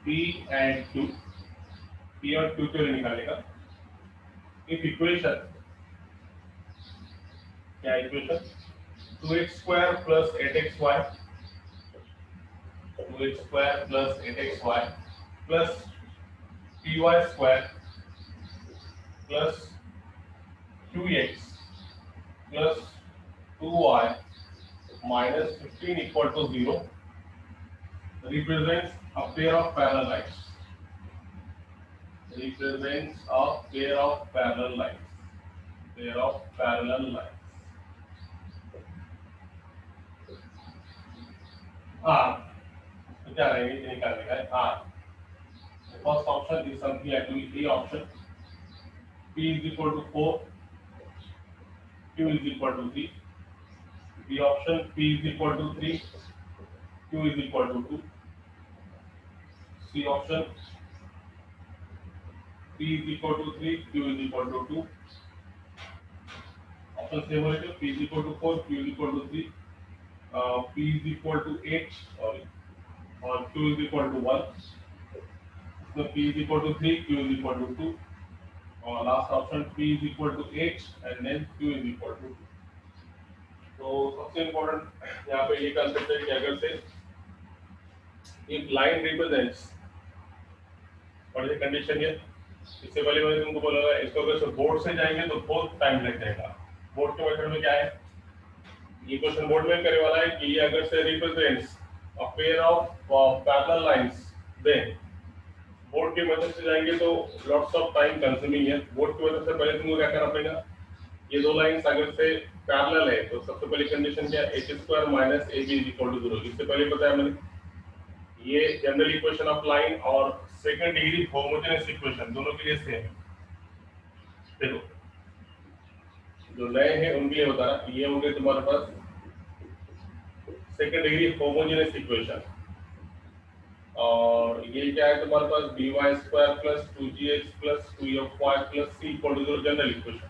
P and Q, P और Q के लिए निकालेगा। इफ इक्वेशन, क्या equation, 2x² plus 8xy, 2x² plus 8xy plus py² plus qx plus 2y minus 15 equal to 0 represents a pair of parallel lines. Represents a pair of parallel lines. Pair of parallel lines. R. तो क्या रहेगा, ये निकालने का है R. The first option is something actually A option. P is equal to 4. Q is equal to 3. B option, P is equal to 3. Q is equal to 2. C option, P is equal to 3. Q is equal to 2. Option same होगा, P is equal to 4. Q is equal to 3. P is equal to 8. Sorry. और Q is equal to 1. So P is equal to 3. Q is equal to 2. और last option, P is equal to 8 and then Q is equal to 2. तो सबसे important यहाँ पे ये concept है कि अगर से if line represents, और ये कंडीशन है, इससे पहले मैंने तुमको बोला था इसको अगर से बोर्ड से जाएंगे तो बहुत टाइम लग जाएगा। बोर्ड के मेथड में क्या है, ये क्वेश्चन बोर्ड में करने वाला है कि ये अगर से represents a pair of parallel lines, then board के मेथड से जाएंगे तो लॉट्स ऑफ टाइम कंज्यूमिंग है। बोर्ड के मेथड से पहले तुमको क्या करना पड़ेगा, ये दो लाइंस अगर से पैरेलल है तो सबसे पहली कंडीशन क्या है, h² minus ab is equal to 0। इससे पहले बताया मैंने, ये जनरल इक्वेशन ऑफ लाइन और सेकंड डिग्री होमोजेनस इक्वेशन दोनों के लिए सेम है। देखो जो नए हैं उनके लिए बता रहा, ये होंगे तुम्हारे पास सेकंड डिग्री होमोजेनस इक्वेशन, और ये क्या है तुम्हारे पास by² plus 2gx plus 2fy plus c equal to 0 general equation.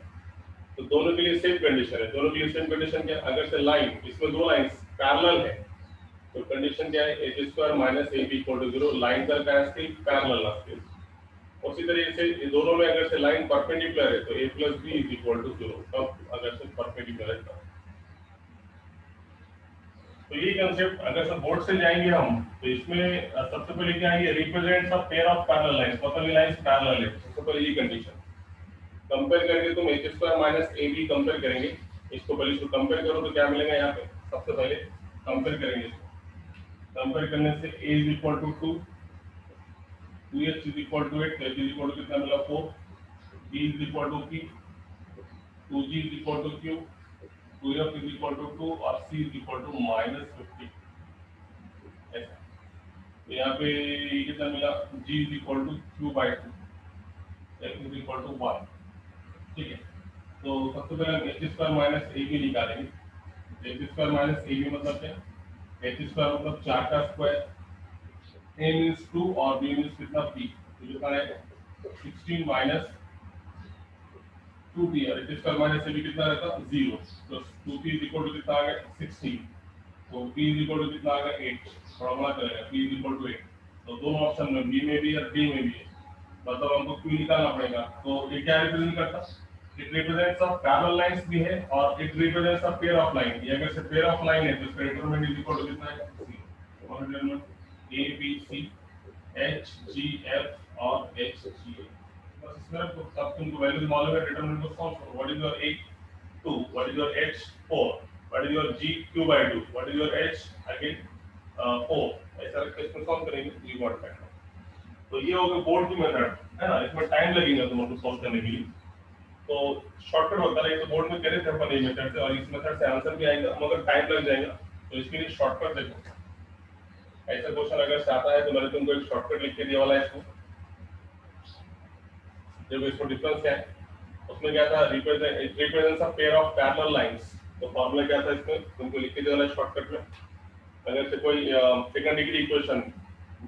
तो दोनों के लिए सेम कंडीशन है। दोनों के लिए सेम कंडीशन क्या है, अगर से लाइन, इसमें दो लाइंस पैरेलल है तो कंडीशन क्या है, h² minus ab equal to 0, line तर काय असतील पैरेलल असतील। उसी तरीके से ये दोनों में अगर से लाइन परपेंडिकुलर है तो a plus b is equal to 0, तब अगर से परपेंडिकुलर है तब। तो ये कंसेप्ट अगर से बोर्ड से जाएंगे हम तो इसमें सबसे पहले क्या है, represents a pair of parallel lines, मतलब ये लाइंस पैरेलल है। सबसे पहले ये कंडीशन कंपेयर करके तुम h² माइनस ab कंपेयर करेंगे, इसको पहले इसको कंपेयर करो तो क्या मिलेगा, यहाँ पे सबसे पहले कंपेयर करेंगे। कंपेयर करने से a is equal to 2, 2h is equal to 8, h is equal to कितना मिला 4, b is equal to p, 2g is equal to q, 2f is equal to 2 और c is equal to minus 50। ऐसा तो यहाँ पे कितना मिला, g is equal to q/2, f is equal to 1। ठीक है, तो सबसे पहले हम h² माइनस ab निकालेंगे। h² माइनस ab मतलब क्या, h² मतलब 4 का स्क्वायर, a मींस 2 और b मींस कितना p, तो कितना है 16 माइनस 2p, और h² माइनस ab कितना रहता 0, तो 2p इज इक्वल टू कितना आ गया 16, तो p इज इक्वल टू कितना आ गया 8, फॉर्मूला करेगा p इज इक्वल टू 8। तो दोनों ऑप्शन में b में भी और d में भी है, मतलब हमको q निकालना पड़ेगा। तो ये क्या रिप्रेजेंट करता, it represents a parallel lines भी है और it represents a pair of line. ये अगर से पेयर ऑफ लाइन है तो इसका डिटरमिनेंट इज इक्वल टू कितना है 0। और determinant a b c h g f और h g a, बस इसमें तो सब तुमको वैल्यूज मालूम है, डिटरमिनेंट को सॉल्व करो। What is your a 2, what is your h 4, what is your g q/2, what is your h again 4, ऐसा रख के इसको सॉल्व करेंगे तो यू गॉट दैट। तो ये हो गया बोर्ड की मेथड है ना, इसमें टाइम लगेगा तुमको सॉल्व करने के लिए। तो शॉर्टकट होता है, तो बोर्ड में करे थे अपन ये मेथड से, और इस मेथड से आंसर भी आएगा मगर टाइम लग जाएगा। तो इसके लिए शॉर्टकट देखो, ऐसा क्वेश्चन अगर से आता है तो मैंने तुमको एक शॉर्टकट लिख के दिया वाला है। इसको जब इसको डिफरेंस क्या है, उसमें क्या था, represents a pair of parallel lines. तो फॉर्मूला क्या था इसमें तुमको लिख के दिया वाला है शॉर्टकट में। अगर से कोई second degree equation,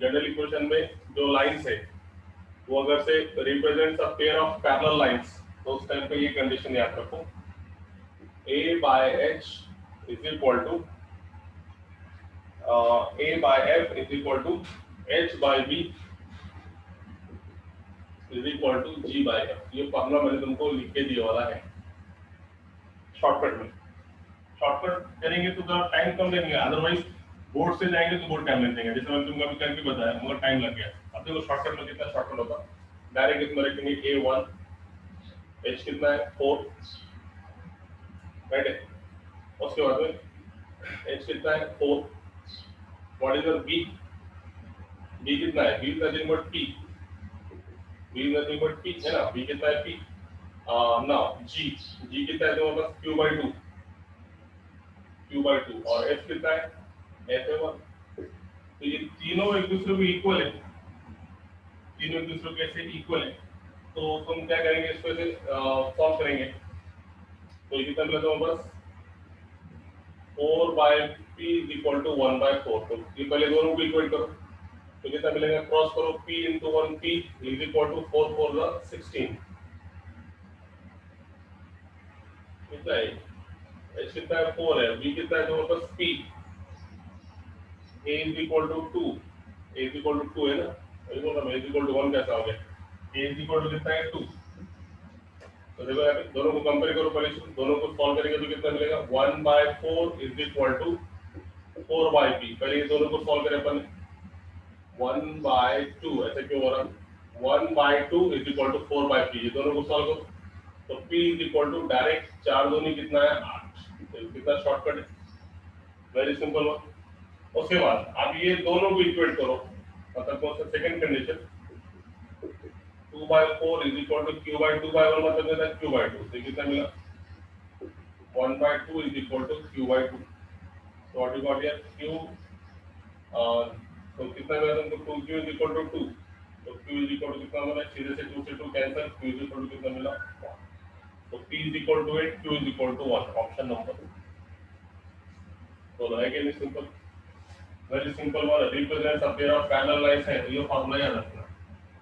general equation में जो लाइंस है वो अगर से represents a pair of parallel lines, तो उस टाइम पे ये कंडीशन याद रखो, a by h is equal to a by f is equal to h by b is equal to g by f. ये फॉर्मूला मैंने तुमको लिख के दिया वाला है शॉर्टकट में। शॉर्टकट करेंगे तो थोड़ा टाइम कम लगेगा, अदरवाइज बोर्ड से जाएंगे तो बहुत टाइम लग जाएगा। जैसे मैंने तुमको अभी करके बताया मगर टाइम लग गया। अब देखो शॉर्टकट में कितना शॉर्टकट होगा। डायरेक्ट इसमें रखेंगे A1, H कितना है 4, राइट है। उसके बाद में H कितना है 4, what is your B? B कितना है? B is nothing but P, B is nothing but P है ना। B कितना है P। नाउ G कितना है तुम्हारे पास Q by 2, Q by 2 और F कितना है F है 1। तो ये तीनों एक दूसरे को इक्वल है, तीनों एक दूसरे के ऐसे इक्वल है। तो तुम क्या करेंगे, इसको ऐसे सॉल्व करेंगे। तो ये कितना मिला तुम्हारे पास 4 by P is equal to 1 by 4। तो ये पहले दोनों को इक्वल करो तो कितना मिलेगा, क्रॉस करो P into 1 P is equal to 4 4 the 16 कितना है। H कितना है 4 है, B कितना है तुम्हारे पास P, A is equal to 2, A is equal to 2 है ना। वही बोल रहा मैं, A इज इक्वल टू 1 कैसा हो गया। A इज इक्वल टू कितना है 2। तो देखो यहाँ पे दोनों को कंपेयर करो पहले से, दोनों को सॉल्व करेंगे तो कितना मिलेगा 1 by 4 is equal to 4 by P। पहले ये दोनों को सॉल्व करें अपन 1 बाय 2, ऐसा क्यों हो रहा। 1 by 2 is equal to 4 by P, ये दोनों को सॉल्व करो तो P is equal to direct 4 दूनी कितना है 8। तो कितना शॉर्टकट है, वेरी सिंपल वन। उसके बाद अब ये दोनों को इक्वेट करो, मतलब कौन सा second condition 2 by 4 is equal to q by 2 by 1 मतलब मेरा q by 2। तो कितना मिला 1 by 2 is equal to q by 2। So what you got here q, तो कितना मिला तुमको 2q is equal to 2। तो q is equal to कितना मिला, सीधे से 2 से 2 cancel, q is equal to कितना मिला 1। तो p is equal to 8, q is equal to 1, option number. तो है कि नहीं simple, very simple one. Represents a pair of parallel lines है, ये फार्मूला याद रखना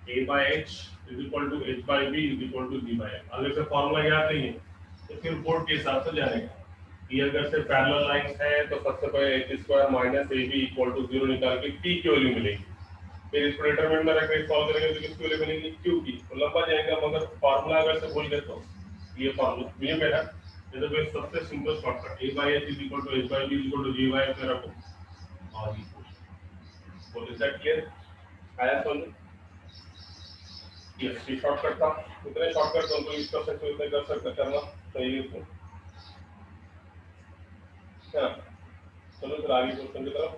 a by h is equal to h by b is equal to g by m। अगर से फार्मूला याद नहीं है तो फिर बोर्ड के हिसाब से जानेगा कि अगर से पैरेलल लाइंस है तो सबसे पहले h square minus ab equal to 0 निकाल के p की वैल्यू मिलेगी। फिर इसको डिटरमिनेंट में रख के सॉल्व करेंगे तो किसकी वैल्यू मिलेगी q की। तो लंबा जाएगा मगर फार्मूला अगर से भूल गए तो ये फार्मूला ये मेरा ये तो फिर सबसे simple shortcut a by h is equal to h by b is equal to g by m में रखो और ये तो इज दैट क्लियर। आया समझ। यस ये शॉर्टकट था। इतने शॉर्टकट तो यूज कर सकते हो, इतने कर सकते करना सही है इसको है ना। चलो फिर आगे क्वेश्चन की तरफ।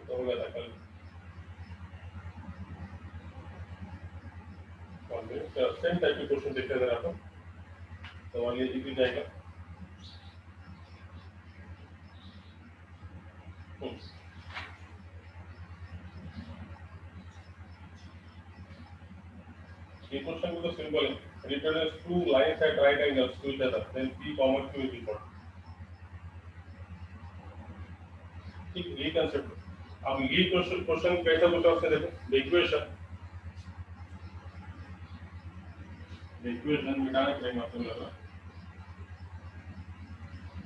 तो हो गया था कल सेम टाइप के क्वेश्चन देखते हैं अपन। तो आगे जी जाएगा। ये क्वेश्चन भी तो सिंपल है। Represents two lines at right angles to each other then p comma q is equal. ठीक ये कांसेप्ट। अब ये क्वेश्चन कैसा पूछा उसने, देखो द इक्वेशन मिटाने के लिए मतलब लगा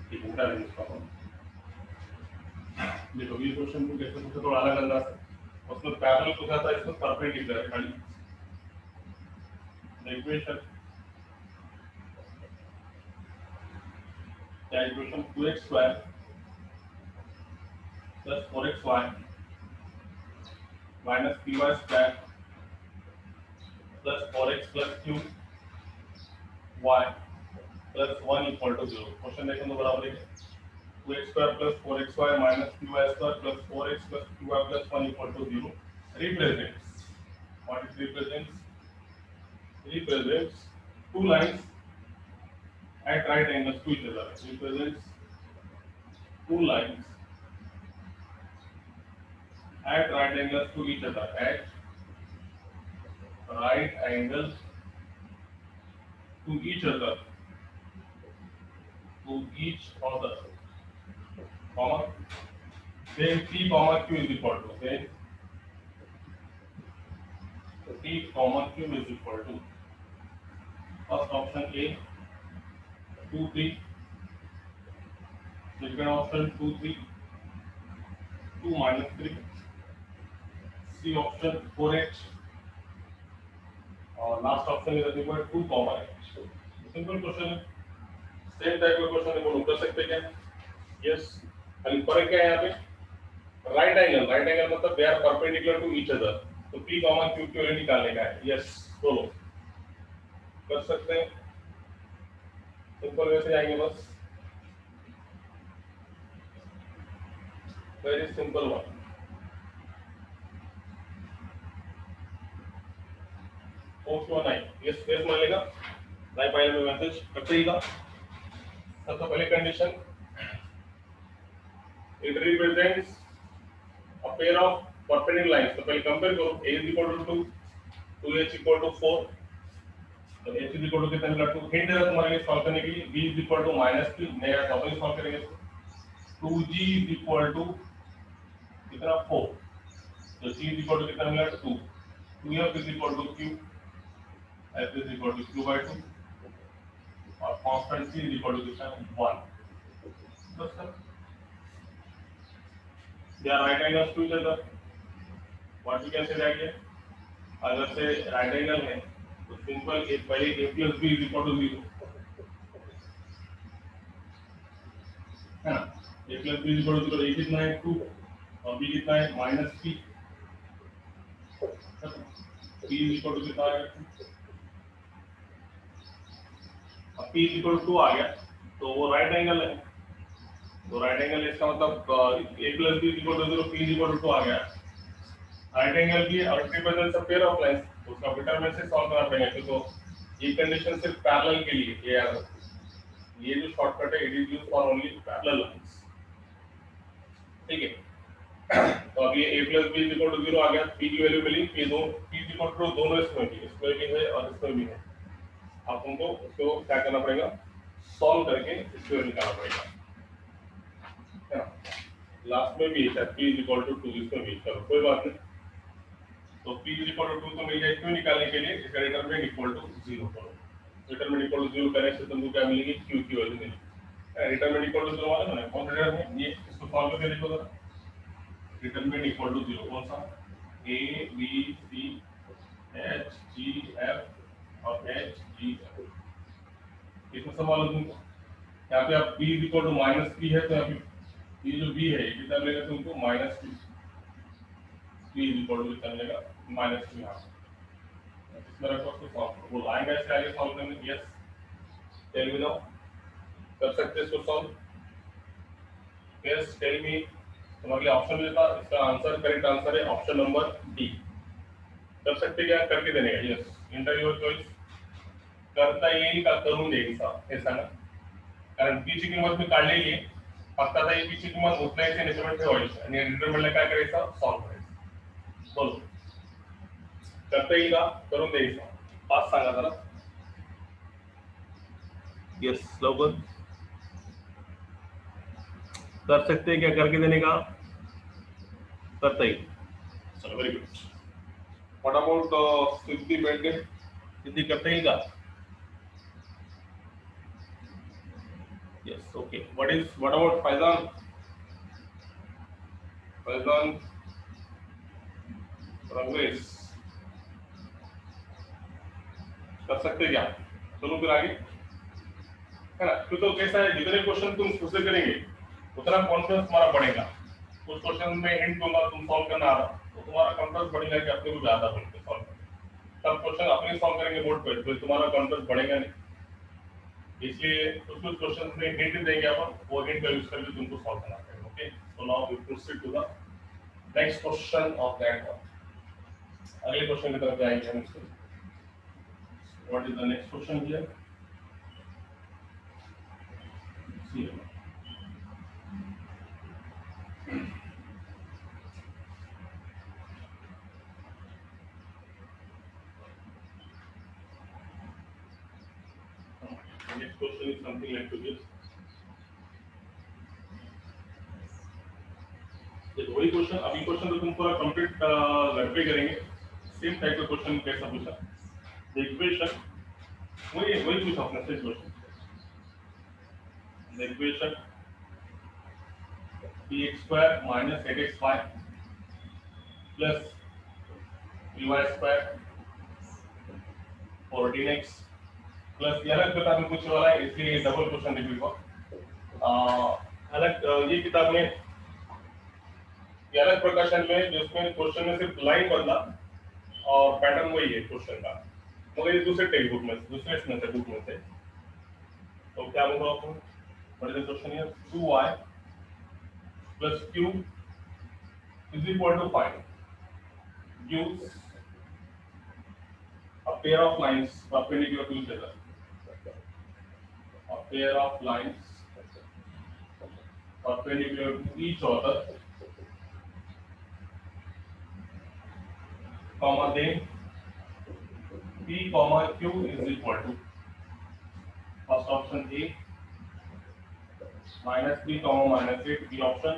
ठीक मिटा देंगे इसका। देखो ये क्वेश्चन को कैसे पूछा, थोड़ा अलग अंदाज से। उसमें पैरेलल पूछा था, इसमें परपेंडिकुलर है खाली। द इक्वेशन क्या equation 2x square plus 4xy minus py square plus 4x plus q y plus 1 equal to 0। Question देखो तो बराबर है 2x square plus 4xy minus py square plus 4x plus qy plus 1 equal to 0 represents, what it represents two lines at right angles to each other। Represents two lines at right angles to each other, at right angles to each other, comma, then p comma q is equal to, then p comma q is equal to, first option A 2 3 second option 2 3, 2 minus 3, C option 4h, और last option is nothing but 2 comma h। Simple question है, same type का question है, वो कर सकते क्या? Yes, खाली फर्क क्या है यहाँ पे? राइट एंगल मतलब they are perpendicular to each other, तो p कॉमा q की वैल्यू निकालने का है। यस, बोलो, कर सकते हैं, सिंपल वे से जाएंगे बस, वेरी सिंपल वन। ओके नहीं, यस यस मान लेगा, नहीं पाएगा में मैसेज करते ही का। सबसे पहले condition, it represents a pair of perpendicular lines, तो पहले कंपेयर करो, a is equal to 2, 2h equal to 4, तो h is equal to कितना मिला? 2। हिंट है तुम्हारे लिए सॉल्व करने के लिए, b is equal to -3, नया टॉपिक सॉल्व करेंगे इसको। 2g is equal to कितना? 4, तो g is equal to कितना मिला? 2, 2f is equal to q, f is equal to q by 2, और constant c is equal to कितना? 1। बस sir, they are right angles to each other, what we can say that here, अगर से right angle है तो simple ए पहले a plus b is equal to 0 है ना, a plus b is equal to 0, a कितना है? 2, और b कितना है? -3, p is equal to कितना आ गया? अब p is equal to 2 आ गया, तो वो राइट एंगल है, तो राइट एंगल इसका मतलब a plus b is equal to 0, p is equal to 2 आ गया, राइट एंगल की और represents a pair of lines, तो उसका डिटरमिनेंट से सॉल्व करना पड़ेगा, क्योंकि ये कंडीशन सिर्फ पैरेलल के लिए, ये यार ये जो शॉर्टकट है it is used for only parallel lines, ठीक है। तो अब ये a plus b is equal to 0 आ गया, p की वैल्यू मिली, p दो p is equal to दोनों इसमें भी है और इसमें भी है। अब तुमको इसको क्या करना पड़ेगा? सॉल्व करके इसको वैल्यू निकालना पड़ेगा, है ना। लास्ट में भी है p is equal to 2, इसमें भी, चलो कोई बात नहीं। तो p is equal to 2 तो मिल गया, q निकालने के लिए इसका डिटरमिनेंट इक्वल टू 0 करो, डिटरमिनेंट इक्वल टू 0 करने से तुमको क्या मिलेगी? q की वैल्यू मिलेगी। डिटरमिनेंट इक्वल टू 0 वाला ना, कौन सा डिटरमिनेंट? ये इसको सॉल्व करके देखो जरा, डिटरमिनेंट इक्वल टू 0 कौन सा? a b c h g f और h g f, इसमें सवाल है तुमको, यहाँ पे आप b is equal to -3 है, तो यहाँ पे ये जो b है ये कितना मिलेगा तुमको? -3, b is equal to कितना मिलेगा? -3 यहाँ इसमें रखो, उसको सॉल्व करो, वो लाइन कैसे आगे सॉल्व करने? यस, टेल मी नाउ, कर सकते हैं इसको सॉल्व? यस, टेल मी, तुम्हारे लिए ऑप्शन देता, इसका आंसर, करेक्ट आंसर है ऑप्शन नंबर डी। कर सकते क्या? करके देने का, यस, इंटर योर चॉइस। करता येईल का करून द्यायचा हे सांगा, कारण p ची किंमत मी काढलेली आहे, फक्त आता ही p ची किंमत उचलायची आणि त्याच्यामध्ये ठेवायची आणि डिटरमिनेंटला काय करायचं? सॉल्व करायचं। बोलो, करता येईल का? करून द्यायचा, पाच सांगा जरा। यस, लवकर कर सकते हैं क्या? करके देने का करता ही, चलो वेरी गुड। व्हाट अबाउट सिद्धि बेटे, सिद्धि करता ही का? Yes, okay. What about Faizan? Faizan, Rangesh, कर सकते क्या? चलो फिर आगे, है ना। तो कैसा है, जितने क्वेश्चन तुम खुद से करेंगे उतना कॉन्फिडेंस तुम्हारा बढ़ेगा। कुछ क्वेश्चन में हिंट दूंगा, तुम सॉल्व करना आ रहा तो तुम्हारा कॉन्फिडेंस बढ़ेगा कि अपने को ज्यादा बनते सॉल्व करना। तब क्वेश्चन अपने सॉल्व करेंगे बोर्ड पे तो तुम्हारा कॉन्फिडेंस बढ़ेगा नहीं, इसलिए कुछ कुछ क्वेश्चन में हिंट देंगे अपन, वो हिंट का यूज करके तुमको सॉल्व करना पड़ेगा। Okay, so now we proceed to the next question of that one. अगले क्वेश्चन की तरफ जाएंगे हम इसको। What is the next question here? See, next question is something like this. ये वही क्वेश्चन, अभी क्वेश्चन तो तुम पूरा कंप्लीट घर पे करेंगे। सेम टाइप का क्वेश्चन कैसा पूछा? द इक्वेशन वही पूछा अपने से question. The equation px square minus 8xy plus py square 14x plus ये अलग किताब में पूछने वाला है, इसलिए ये डबल क्वेश्चन रिपीट हुआ। अलग ये किताब में ये अलग प्रकाशन में जिसमें क्वेश्चन में सिर्फ लाइन बदला और पैटर्न वही है क्वेश्चन का, मगर ये दूसरे टेक्स्ट बुक में दूसरे बुक में से। तो क्या होगा आपको what is the question here, 2y plus q is equal to 5 gives a pair of lines perpendicular to each other, a pair of lines perpendicular to each other, comma then p comma q is equal to first option A minus 3 comma minus 8 B option,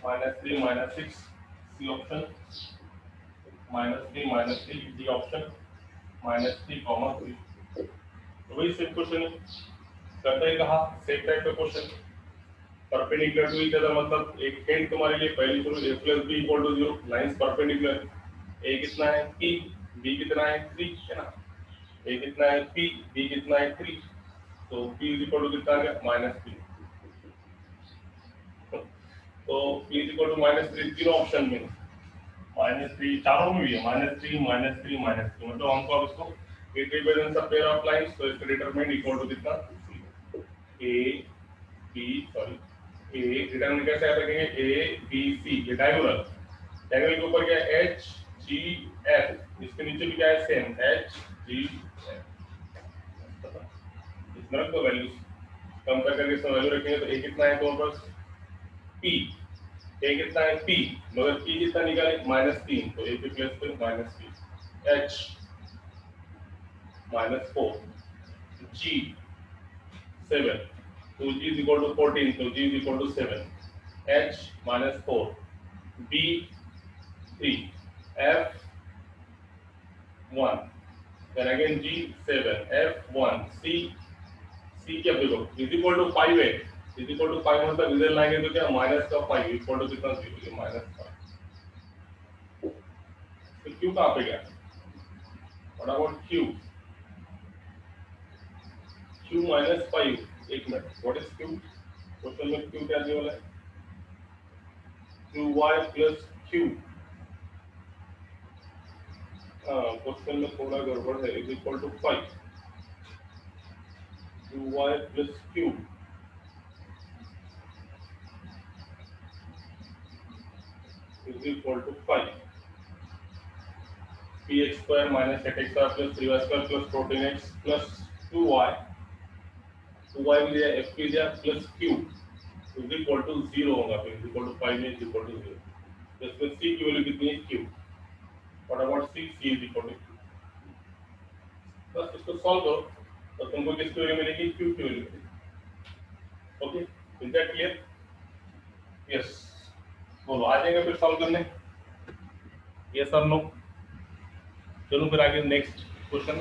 minus 3 minus 6 C option, minus 3 minus 3 D option, minus 3 comma 3। तो वही same question है, करते ही कहा same type का question perpendicular to each other, मतलब एक hint तुम्हारे लिए पहली शुरू a plus b equal to 0, lines perpendicular, a कितना है p, b कितना है 3 है ना, a कितना है p, b कितना है 3, तो p is equal to कितना आ गया -3, तो p is equal to -3 तीनों ऑप्शन में -3 चारों में भी है -3 -3 -3, मतलब हमको अब इसको it represents a pair of lines, so इसका डिटरमिनेंट इक्वल टू कितना a b sorry a determinant कैसे आता है, a b c, ये डायगोनल, डायगोनल के ऊपर क्या है h g f, इसके नीचे भी क्या है सेम h g f, इसमें रख दो वैल्यूज, कंपेयर करके इसमें वैल्यू रखेंगे तो a कितना है तुम्हारे पास p, a कितना है p, मगर p कितना निकाले -3, तो a पे प्लस फिर -3, h -4, g 7, तो g is equal to 14, तो g is equal to 7, h -4, b 3, f 1, then again g 7, f 1, c क्या देखो is equal to 5 है, is equal to 5 मतलब इधर लाएंगे तो क्या माइनस का 5 इक्वल टू कितना 0, -5, तो q कहाँ पे गया, what about q, q -5, एक minute what is q, question में q क्या दिया वाला है, qy plus q, क्वेश्चन में थोड़ा गड़बड़ है, is equal to 5, qy plus q is equal to 5, px square minus 8xy plus 3y square plus 14x plus 2y, 2y भी दिया f भी दिया plus q is equal to 0 होगा, फिर is equal to 5 में is equal to 0, तो इसमें c की वैल्यू कितनी है q, what about c, c is equal to q, बस इसको सॉल्व करो तो तुमको किसकी वैल्यू मिलेगी, q की वैल्यू मिलेगी, okay, is that clear, yes, बोलो आ जाएगा फिर सॉल्व करने, यस और नो, चलो फिर आगे नेक्स्ट क्वेश्चन,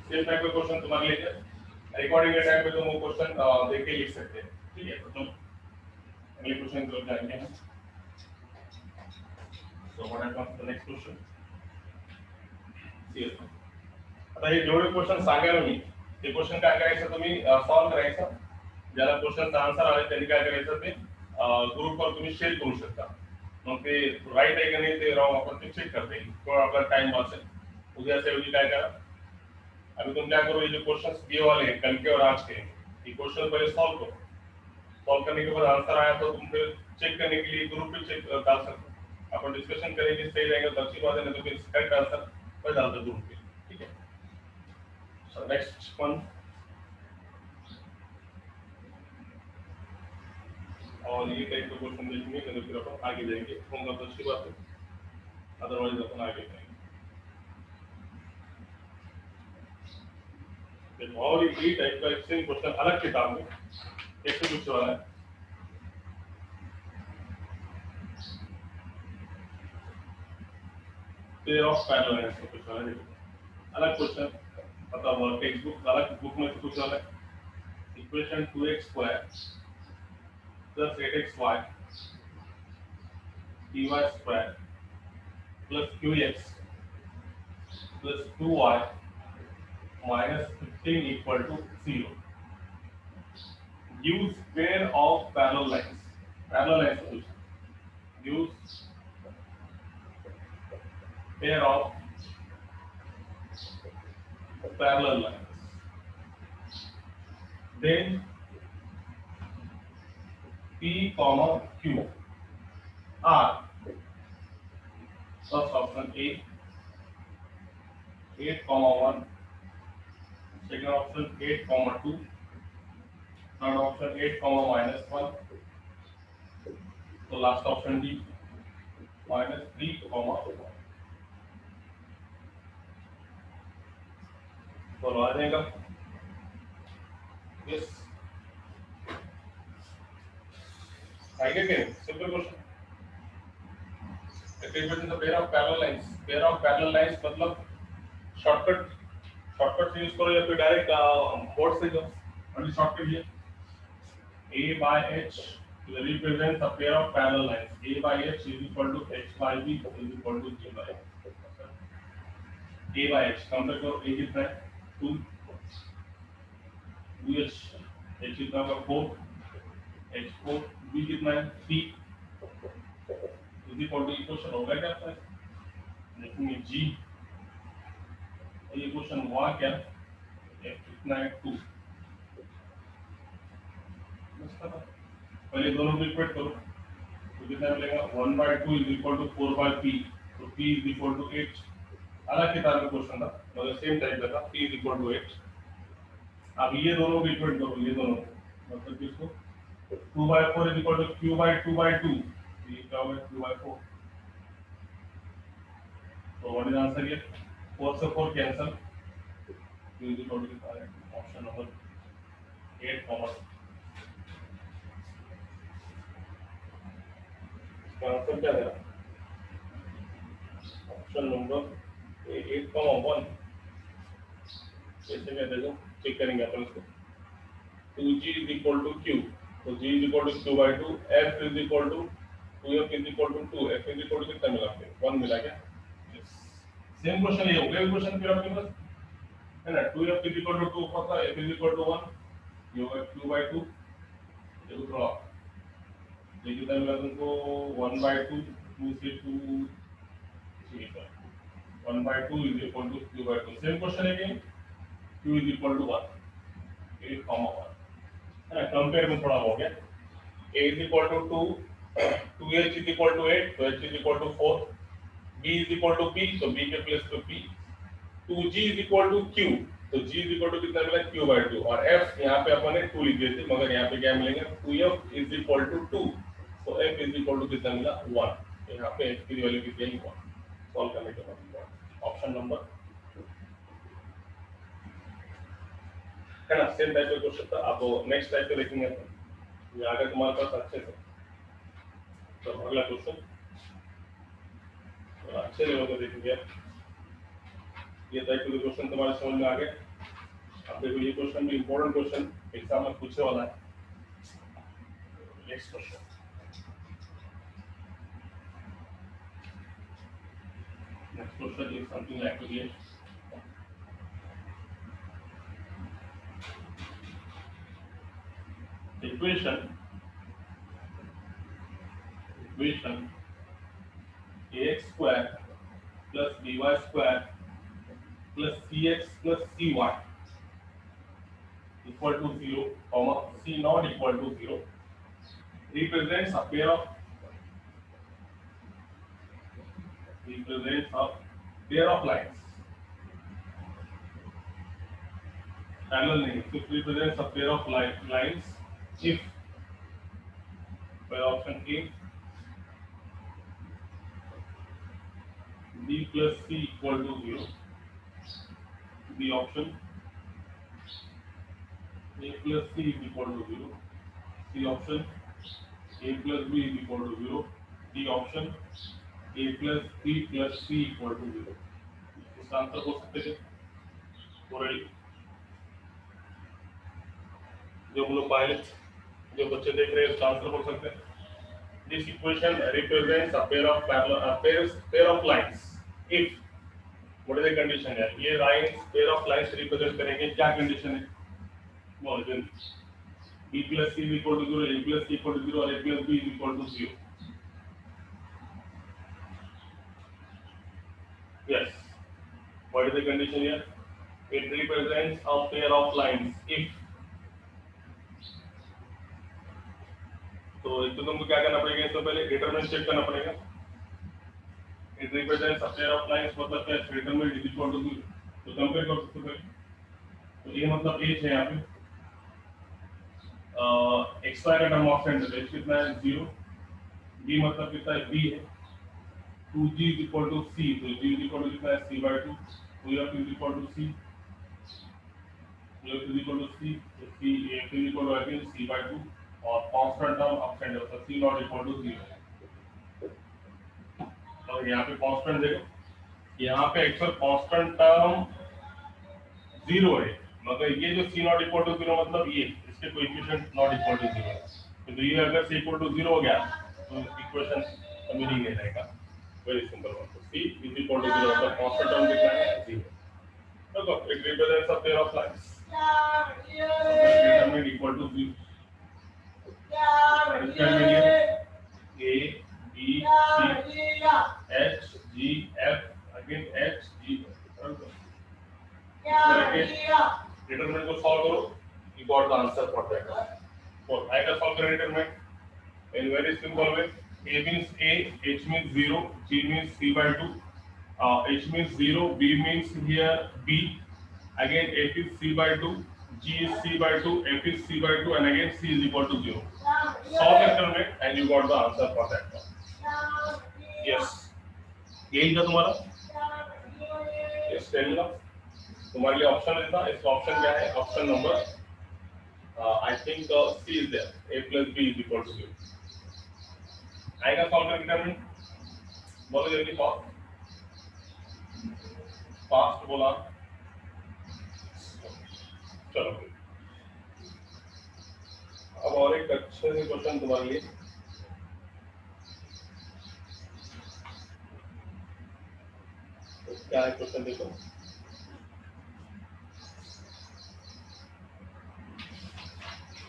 सेम टाइप का क्वेश्चन तुम्हारे लिए रिकॉर्डिंग के टाइम पे तुम वो क्वेश्चन देख के लिख सकते हैं, ठीक है, तो तुम अगले क्वेश्चन की तरफ जाएंगे हम, so what comes the next question, see आता हे जेवढे क्वेश्चन सांगायला मी ते क्वेश्चन काय करायचं तुम्ही सॉल्व करायचं, ज्याला क्वेश्चनचा आन्सर आले त्यांनी काय करायचं ते ग्रुपवर तुम्ही शेअर करू शकता, मग ते राइट आहे का नाही ते रॉंग आपण ते चेक करता येईल, थोड़ा आपला टाइम वाचेल, उद्या से उद्या काय करा, अभी तुम क्या करो, ये जो क्वेश्चंस दिए वाले हैं कल के और आज के, ये क्वेश्चन पहले सॉल्व करो, सॉल्व करने के बाद आंसर आया तो तुम फिर चेक करने के लिए ग्रुप पे चेक डाल सकते हो, अपन डिस्कशन करेंगे सही रहेगा तो अच्छी बात है, नहीं तो फिर करेक्ट आंसर पर डाल दो ग्रुप पे, ठीक है, सो नेक्स्ट वन, और ये टाइप का क्वेश्चन देखेंगे तो फिर अपन आगे जाएंगे, होगा तो अच्छी बात है, अदरवाइज अपन आगे जाएंगे, और ये टाइप का सेम क्वेश्चन अलग किताब में कैसे पूछने वाला है, पेयर ऑफ पैरेलल लाइंस का पूछने वाला है, अलग क्वेश्चन, मतलब टेक्स्ट बुक अलग बुक में से पूछने वाला है, equation 2x square plus 8xy dy square plus qx plus 2y minus 15 equal to 0. Use pair of parallel lines. Parallel line solution. Use pair of parallel lines. Then P comma Q are first option A 8 comma 1, second option 8 comma 2, third option 8 comma minus 1, so last option D minus 3 comma 1. बोलो आ जाएगा yes आएगा क्या simple question represent the pair of parallel lines मतलब shortcut से use करो या फिर direct board से जाओ और शॉर्टकट ये a by h represents a pair of parallel lines a by h is equal to h by b is equal to g by a by h compare करो a कितना है 2 2h h कितना होगा 4 h 4 b कितना है 3 is equal to equation होगा क्या आपका देखेंगे g ये क्वेश्चन हुआ क्या f कितना है 2 पहले दोनों को इक्वेट करो तो कितना मिलेगा 1/2 is equal to 4/p तो p is equal to 8 अलग किताब में क्वेश्चन था मतलब सेम टाइप का था p is equal to 8 अब ये दोनों को इक्वेट करो ये दोनों मतलब किसको 2/4 is equal to q/2/2 ये क्या होगा q/4 तो व्हाट इज आंसर ये 4 से 4 cancel q is equal to option number 8 common इसका आंसर क्या है ऑप्शन नंबर 8,1 कैसे क्या देखो चेक करेंगे अपन इसको 2g is equal to q तो g is equal to q/2 f is equal to 2f is equal to 2 f is equal to कितना मिला आपको 1 मिला क्या सेम क्वेश्चन ये हो गया क्वेश्चन फिर आपके पास है ना 2f is equal to 2 पता f is equal to 1 ये होगा q/2 देखो थोड़ा ये कितना मिला तुमको 1/2 2 से 2 ठीक है 1/2 is equal to q/2 same question है कि q is equal to 1 8 comma 1 है ना कंपेयर में थोड़ा हो गया a is equal to 2 2h is equal to 8 तो h is equal to 4 b is equal to p तो b के प्लेस पे p 2g is equal to q तो g is equal to कितना मिला q/2 और f यहाँ पे अपन ने 2 लिख दिए थे मगर यहाँ पे क्या मिलेगा 2f is equal to 2 तो f is equal to कितना मिला 1 यहाँ पे h की वैल्यू कितनी है 1 सॉल्व करने के बाद ऑप्शन नंबर है ना सेम टाइप का क्वेश्चन था अब नेक्स्ट टाइप पे देखेंगे अपन ये आ गया तुम्हारे पास अच्छे से तो अगला क्वेश्चन अच्छे लेवल पे देखेंगे ये टाइप के क्वेश्चन तुम्हारे समझ में आ गए अब देखो ये क्वेश्चन भी इंपॉर्टेंट क्वेश्चन एग्जाम में पूछने वाला है next question next question is something like this equation ax square plus by square plus cx plus cy equal to 0 comma c not equal to 0 represents a pair of lines parallel नहीं it represents a pair of lines if by option A b plus c equal to 0 b option a plus c is equal to 0 c option a plus b is equal to 0 d option a plus b plus c equal to 0 इसका answer हो सकते हैं already जो हम लोग पहले जो बच्चे देख रहे हैं उसका आंसर बोल सकते हैं। This equation represents a pair of parallel pair of lines if what is the condition है, ये lines pair of lines represent करेंगे, क्या कंडीशन है बोल जल्दी। b plus c is equal to 0, a plus c equal to 0 और a plus b is equal to 0. Yes. What is the condition here? It represents a pair of lines if. तो एक तो तुमको क्या करना पड़ेगा, इससे पहले डिटरमिनेंट चेक करना पड़ेगा। It represents a pair of lines मतलब क्या है, डिटरमिनेंट is equal to 0. तो कंपेयर करो सबसे पहले। तो ये मतलब h है यहाँ पे, xy का टर्म ऑफ सेंटर h कितना है 0, b मतलब कितना है b है, 2g is equal to c, तो g is equal to कितना है c by 2, तो यह is equal to c, यह is equal to c, तो c is equal to again c by 2 और कांस्टेंट टर्म ऑफ सेंटर तो c नॉट इक्वल टू 0। और यहाँ पे कांस्टेंट देखो, यहाँ पे एक्चुअल कांस्टेंट टर्म 0 है, मतलब ये जो c नॉट इक्वल टू 0 मतलब ये इसके कोएफिशिएंट नॉट इक्वल टू 0 है, तो ये अगर c इक्वल टू 0 हो गया तो इक्वेशन का मीनिंग नहीं रहेगा। वेरी सिंपल वन, तो c इज इक्वल टू 0 मतलब कांस्टेंट टर्म कितना है 0। देखो it represents a pair of lines, determinant equal to 0, इसका meaning a b c h g f again h g determinant को सॉल्व करो, you got the answer for that one. For I can solve the determinant in very simple way. A means A, H means 0, G means C by 2, H means 0, B means here B, again F is C by 2, G is C by 2, F is C by 2 and again C is equal to 0. Solve the determinant and you got the answer for that one. Yes. यही था तुम्हारा? Yes, tell me now. तुम्हारे लिए option है था, इसका option क्या है? Option number I think C is there. A plus B is equal to 0. आएगा सॉल्व करके determinant, बोलो जल्दी फास्ट बोला, चलो अब और एक अच्छे से क्वेश्चन तुम्हारे लिए। तो क्या है क्वेश्चन देखो,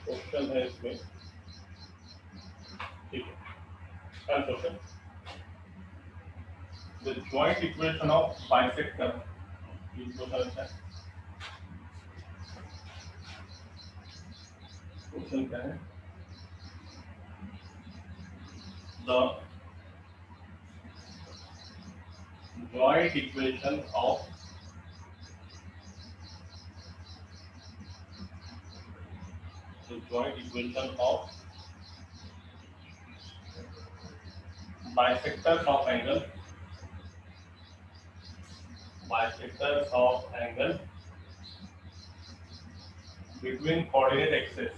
क्वेश्चन है इसमें, ठीक है, question the joint equation of bisector, question क्या है, the joint equation of bisectors of angle between coordinate axes